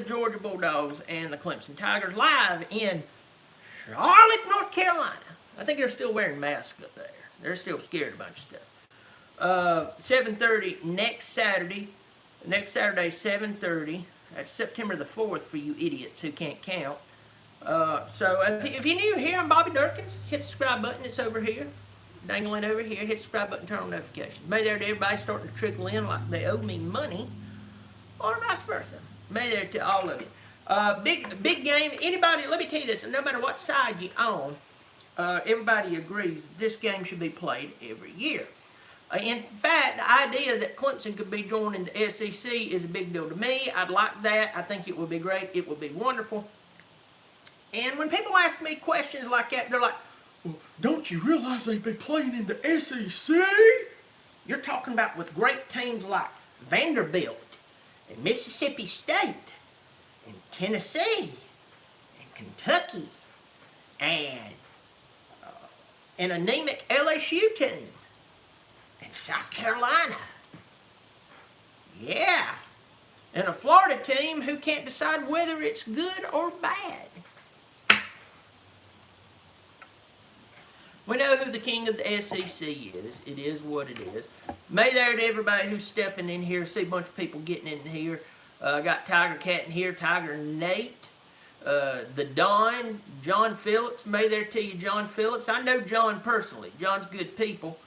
Georgia Bulldogs and the Clemson Tigers live in Charlotte, North Carolina. I think they're still wearing masks up there. They're still scared of a bunch of stuff. 7:30 next Saturday. Next Saturday, 7:30. That's September the 4th for you idiots who can't count. So if you're new here, I'm Bobby Dirkens. Hit the subscribe button. It's over here. Dangling over here. Hit the subscribe button. Turn on notifications. May there to everybody starting to trickle in like they owe me money. Or vice versa. May there to all of you. Big game. Anybody, let me tell you this. No matter what side you own, everybody agrees this game should be played every year. In fact, the idea that Clemson could be joining the SEC is a big deal to me. I'd like that. I think it would be great. It would be wonderful. And when people ask me questions like that, they're like, well, don't you realize they'd be playing in the SEC? You're talking about with great teams like Vanderbilt and Mississippi State and Tennessee and Kentucky and an anemic LSU team. And South Carolina. Yeah. And a Florida team who can't decide whether it's good or bad. We know who the king of the SEC is. It is what it is. May there to everybody who's stepping in here. See a bunch of people getting in here. Got Tiger Cat in here. Tiger Nate. The Don. John Phillips. May there to you, John Phillips. I know John personally. John's good people.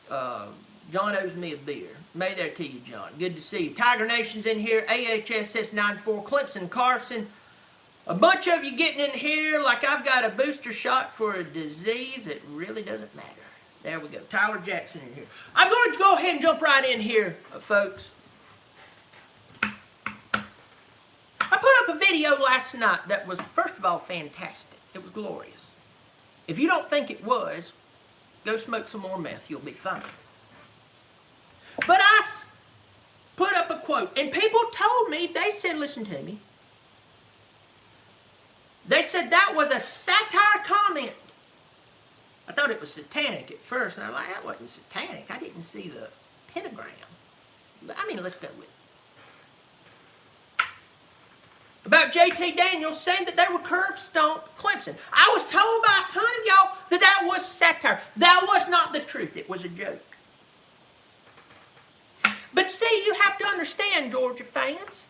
John owes me a beer. May there to you, John. Good to see you. Tiger Nation's in here. AHSS 94. Clemson Carson. A bunch of you getting in here like I've got a booster shot for a disease. It really doesn't matter. There we go. Tyler Jackson in here. I'm going to go ahead and jump right in here, folks. I put up a video last night that was, first of all, fantastic. It was glorious. If you don't think it was, go smoke some more meth. You'll be fine. But I put up a quote, and people told me, they said, listen to me. They said that was a satire comment. I thought it was satanic at first, and I'm like, that wasn't satanic. I didn't see the pentagram. But, I mean, let's go with it. About J.T. Daniels saying that they were curb stomped Clemson. I was told by a ton of y'all that that was satire. That was not the truth. It was a joke. But see, you have to understand, Georgia fans.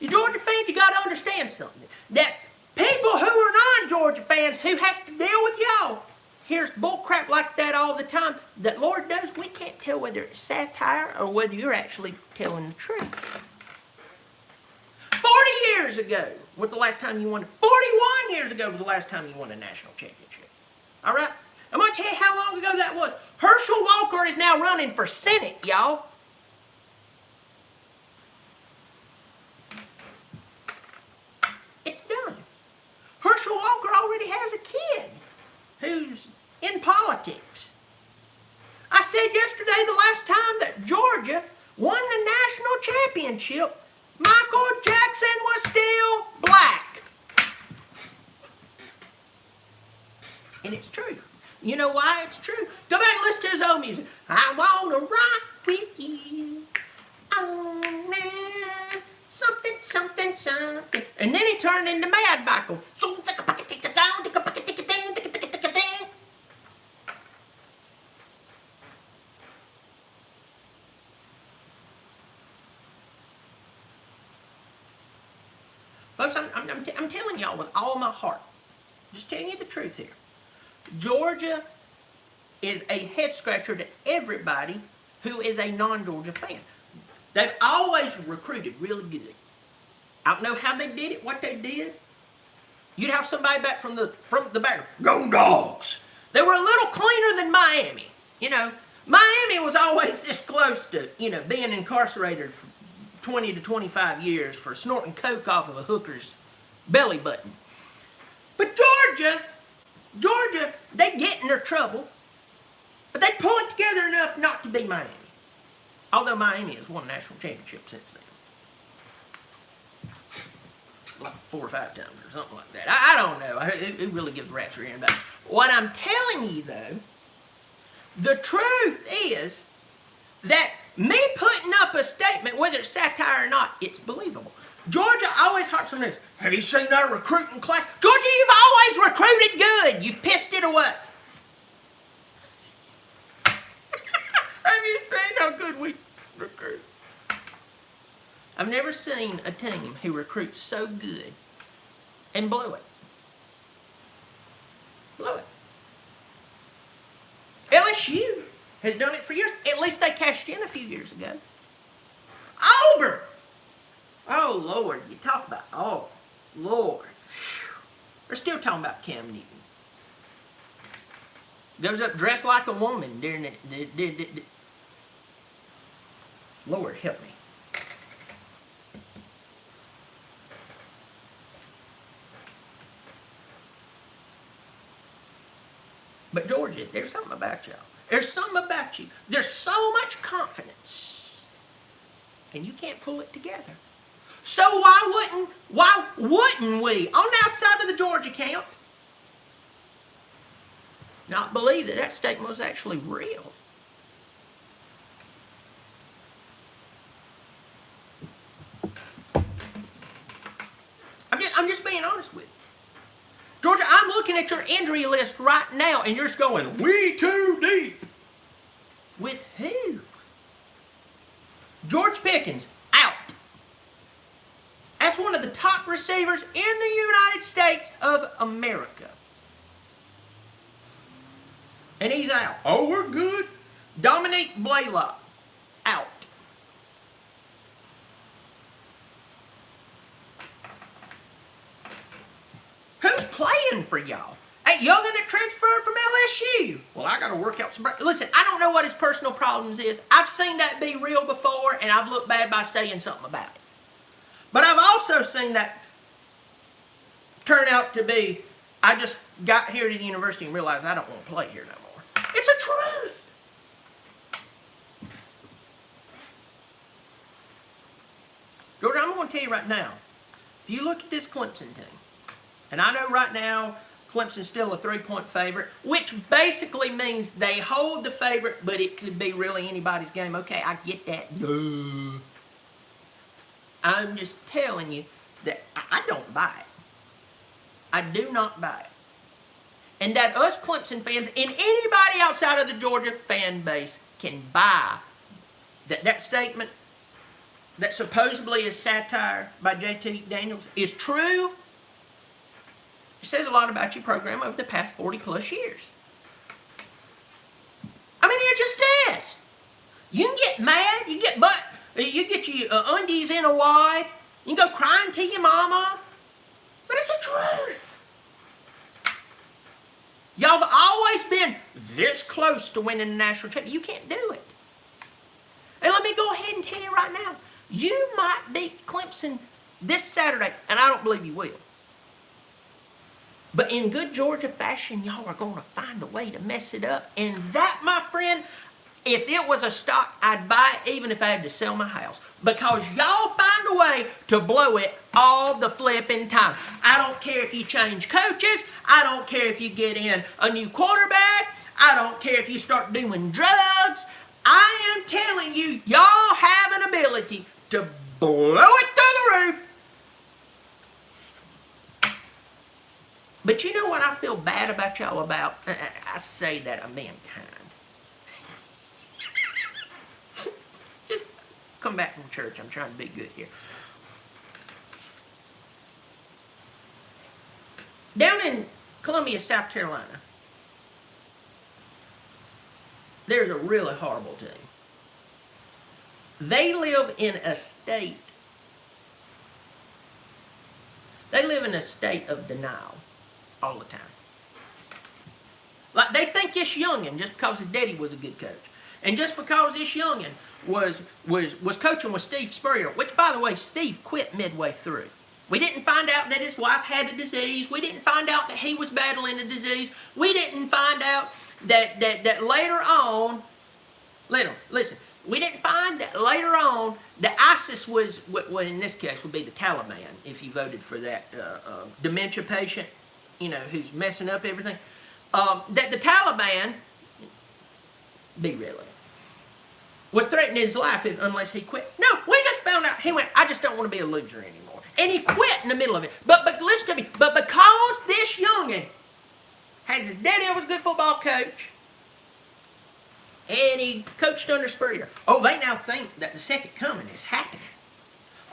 You Georgia fans, you got to understand something. That people who are non-Georgia fans who has to deal with y'all hears bullcrap like that all the time. That Lord knows we can't tell whether it's satire or whether you're actually telling the truth. 40 years ago was the last time you won. 41 years ago was the last time you won a national championship. All right? I'm going to tell you how long ago that was. Herschel Walker is now running for Senate, y'all. It's done. Herschel Walker already has a kid who's in politics. I said yesterday, the last time that Georgia won the national championship, Michael Jackson was still black. And it's true. You know why it's true? Go back and listen to his old music. I want to rock with you. Oh, man. Something, something, something. And then he turned into Mad Michael. Folks, I'm telling y'all with all my heart, just telling you the truth here. Georgia is a head scratcher to everybody who is a non-Georgia fan. They've always recruited really good. I don't know how they did it, what they did. You'd have somebody back from the back, go Dogs. They were a little cleaner than Miami. You know, Miami was always this close to, you know, being incarcerated for 20 to 25 years for snorting coke off of a hooker's belly button. But Georgia, they get in their trouble, but they pull it together enough not to be Miami. Although Miami has won a national championship since then. Like 4 or 5 times or something like that. I don't know. It really gives rats rear end back. What I'm telling you, though, the truth is that me putting up a statement, whether it's satire or not, it's believable. Georgia always harps on this. Have you seen our recruiting class? Georgia, you've always recruited good. You've pissed it away. Have you seen how good we recruit? I've never seen a team who recruits so good and blew it. Blew it. LSU has done it for years. At least they cashed in a few years ago. Auburn! Oh, Lord. You talk about, oh, Lord. They're still talking about Cam Newton. Goes up dressed like a woman during it. Lord, help me. But Georgia, there's something about y'all. There's something about you. There's so much confidence. And you can't pull it together. So why wouldn't we, on the outside of the Georgia camp, not believe that that statement was actually real? I'm just being honest with you. Georgia, I'm looking at your injury list right now, and you're just going, we too deep. With who? George Pickens, out. That's one of the top receivers in the United States of America. And he's out. Oh, we're good. Dominique Blaylock, out. Who's playing for y'all? Hey, Youngin that transferred from LSU. Well, I got to work out some... Listen, I don't know what his personal problems is. I've seen that be real before, and I've looked bad by saying something about it. But I've also seen that turn out to be, I just got here to the university and realized I don't want to play here no more. It's the truth. Georgia, I'm going to tell you right now, if you look at this Clemson team, and I know right now Clemson's still a 3-point favorite, which basically means they hold the favorite, but it could be really anybody's game. Okay, I get that. Duh. I'm just telling you that I don't buy it. I do not buy it. And that us Clemson fans and anybody outside of the Georgia fan base can buy that statement that supposedly is satire by J.T. Daniels is true. It says a lot about your program over the past 40 plus years. I mean, it just is. You can get mad, you get your undies in a wad, you can go crying to your mama, but it's the truth. Y'all have always been this close to winning the national championship. You can't do it. And let me go ahead and tell you right now, you might beat Clemson this Saturday, and I don't believe you will. But in good Georgia fashion, y'all are going to find a way to mess it up. And that, my friend, if it was a stock, I'd buy it even if I had to sell my house. Because y'all find a way to blow it all the flipping time. I don't care if you change coaches. I don't care if you get in a new quarterback. I don't care if you start doing drugs. I am telling you, y'all have an ability to blow it through the roof. But you know what I feel bad about y'all about? I say that I'm being kind. Just come back from church. I'm trying to be good here. Down in Columbia, South Carolina, there's a really horrible team. They live in a state. They live in a state of denial all the time. Like, they think this youngin, just because his daddy was a good coach, and just because this youngin was coaching with Steve Spurrier, which, by the way, Steve quit midway through. We didn't find out that his wife had a disease. We didn't find out that he was battling a disease. We didn't find out that later on, listen, we didn't find that later on that ISIS was, well, in this case, would be the Taliban, if you voted for that dementia patient, you know, who's messing up everything. That the Taliban, be real, was threatening his life unless he quit. No, we just found out He went, I just don't want to be a loser anymore. And he quit in the middle of it. But listen to me. But because this youngin' has his daddy was a good football coach, and he coached under Spurrier. Oh, they now think that the second coming is happening.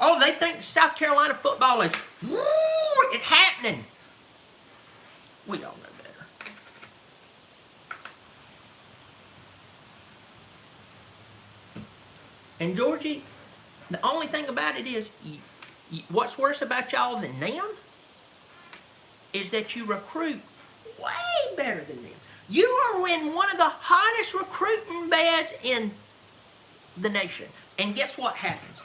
Oh, they think South Carolina football is, it's happening. We all know better. And Georgie, the only thing about it is, what's worse about y'all than them is that you recruit way better than them. You are in one of the hottest recruiting beds in the nation. And guess what happens?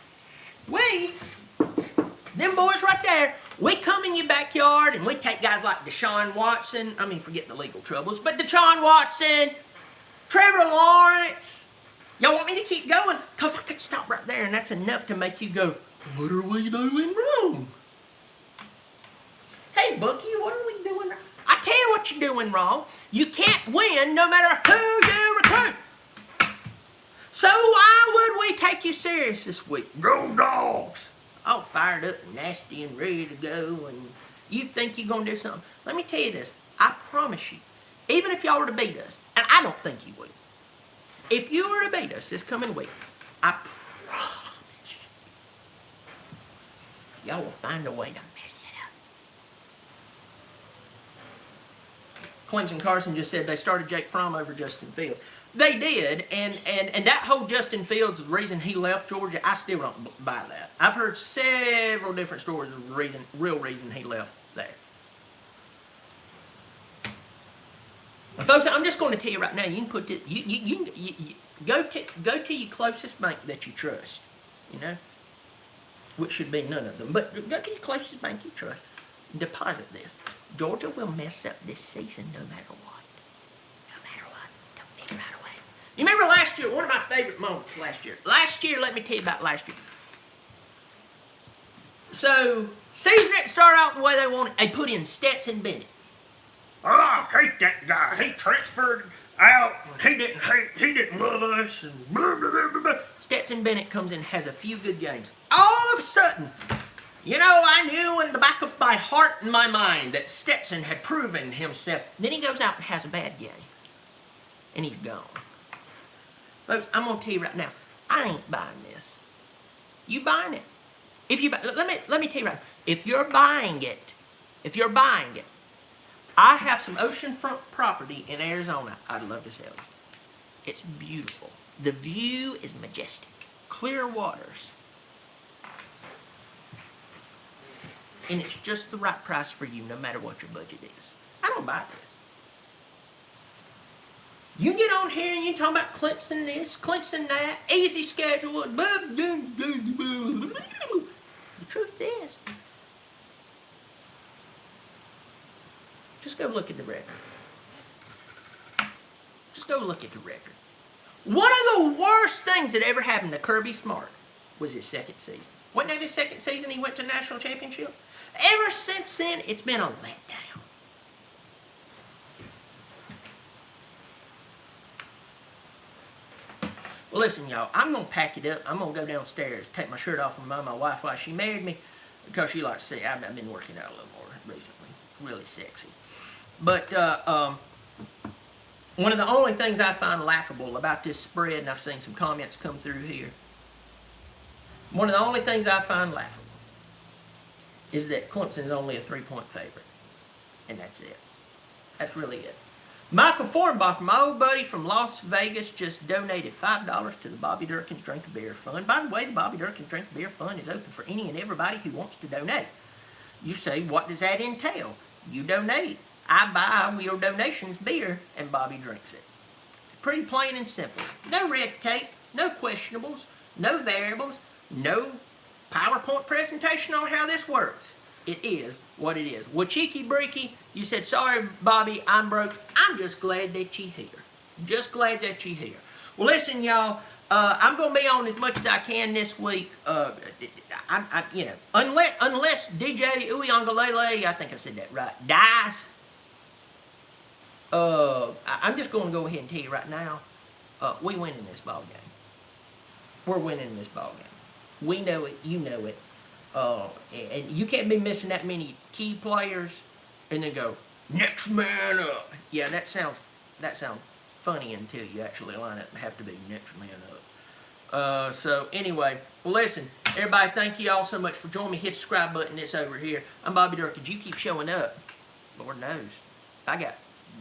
Them boys right there, we come in your backyard and we take guys like Deshaun Watson. I mean, forget the legal troubles, but Deshaun Watson, Trevor Lawrence. Y'all want me to keep going? Because I could stop right there and that's enough to make you go, what are we doing wrong? Hey, Bucky, what are we doing wrong? I tell you what you're doing wrong. You can't win no matter who you recruit. So why would we take you serious this week? Go Dogs! All fired up and nasty and ready to go, and you think you're going to do something. Let me tell you this. I promise you, even if y'all were to beat us, and I don't think you would, if you were to beat us this coming week, I promise you, y'all will find a way to mess it up. Clemson Carson just said they started Jake Fromm over Justin Fields. They did, and that whole Justin Fields, the reason he left Georgia, I still don't buy that. I've heard several different stories of the real reason he left there. And folks, I'm just going to tell you right now, you can put this, you go to your closest bank that you trust, you know, which should be none of them, but go to your closest bank you trust, deposit this. Georgia will mess up this season no matter what. No matter what. They'll figure out a way. You remember last year, one of my favorite moments last year. Last year, let me tell you about last year. So, season didn't start out the way they wanted. They put in Stetson Bennett. Oh, I hate that guy. He transferred out, and he didn't love us, and blah, blah, blah, blah, blah. Stetson Bennett comes in, has a few good games. All of a sudden, you know, I knew in the back of my heart and my mind that Stetson had proven himself. Then he goes out and has a bad game. And he's gone. Folks, I'm going to tell you right now, I ain't buying this. You buying it. If you let me tell you right now, if you're buying it, I have some oceanfront property in Arizona I'd love to sell you. It's beautiful. The view is majestic. Clear waters. And it's just the right price for you no matter what your budget is. I don't buy this. You get on here and you talk about Clemson this, Clemson that, easy schedule. The truth is, just go look at the record. Just go look at the record. One of the worst things that ever happened to Kirby Smart was his second season. Wasn't that his second season he went to national championship? Ever since then, it's been a letdown. Well, listen, y'all, I'm going to pack it up. I'm going to go downstairs, take my shirt off and remind my wife why she married me, because she likes to see I've been working out a little more recently. It's really sexy. But one of the only things I find laughable about this spread, and I've seen some comments come through here, one of the only things I find laughable is that Clemson is only a 3-point favorite. And that's it. That's really it. Michael Fornbacher, my old buddy from Las Vegas, just donated $5 to the Bobby Dirkens Drink a Beer Fund. By the way, the Bobby Dirkens Drink a Beer Fund is open for any and everybody who wants to donate. You say, what does that entail? You donate. I buy with your donations beer, and Bobby drinks it. Pretty plain and simple. No red tape, no questionables, no variables, no PowerPoint presentation on how this works. It is what it is. Wachiki Breaky, you said, sorry, Bobby, I'm broke. I'm just glad that you're here. Just glad that you're here. Well, listen, y'all, I'm going to be on as much as I can this week. You know, unless DJ Uyangalele, I think I said that right, dies, I'm just going to go ahead and tell you right now, we winning this ball game. We're winning this ball game. We know it. You know it. And you can't be missing that many key players and then go, next man up. Yeah, that sounds funny until you actually line up and have to be next man up. So anyway, well listen, everybody, thank you all so much for joining me. Hit the subscribe button. It's over here. I'm Bobby Dirkens. You keep showing up. Lord knows, I got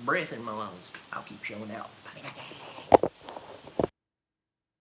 breath in my lungs. I'll keep showing out.